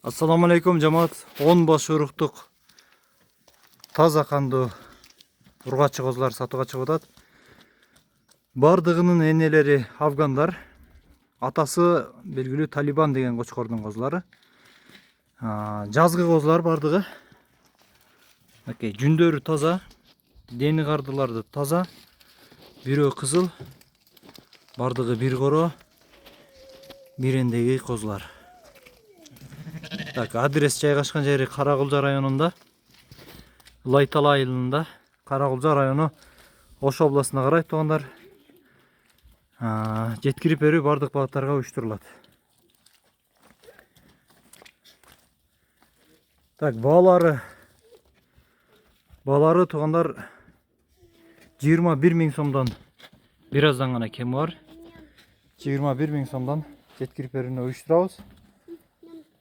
Assalamu alaikum жамаат. 10 баш уруктук таза кандуу ургачы козулар сатууга чыгып атат. Бардыгынын энелери афгандар. Атасы белгилүү Талибан деген кочкордун козулары. Жазгы козулар бардыгы. Жүндөрү таза, дени кардыларды таза. Бирөө кызыл, бардыгы бир коро, бирендеги козулар. Адрес жайгашкан жери Каракулжа районунда, Лайтала айылында, Каракулжа району Ош областына карайт туугандар. Жеткирип берүү бардык багыттарга уюштурулат. Баалары туугандар 21 миң сомдон бир аздан гана кеми бар. 21 миң сомдон жеткирип берүүнү уюштурабыз.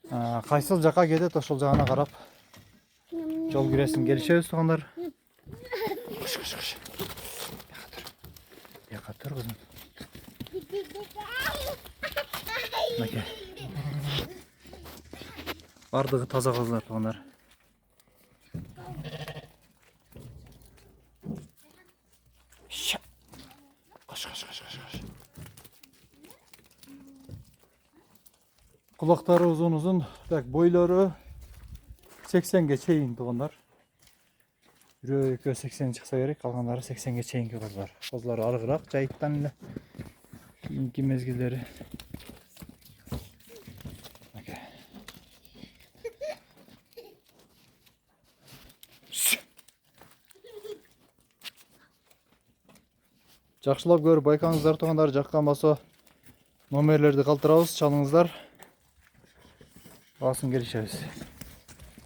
Кайсыл жака кетет, ошол жагына карап жол киресин келишебиз туугандар. Кыш. Бияка тур кызым. Бардыгы таза козулар туугандар. Кыш. Кулактары uzun, бойлору 80ге чейин туугандар. Бирөө экөө 80 чыкса керек, калгандары 80ге чейинки козулар. Козулар арыгыраак жайыттан эле. Кийинки мезгилдери. Жакшылап көрүп байкаңыздар туугандар, жаккан болсо номерлерди калтырабыз, чалыңыздар. Басын келишебиз.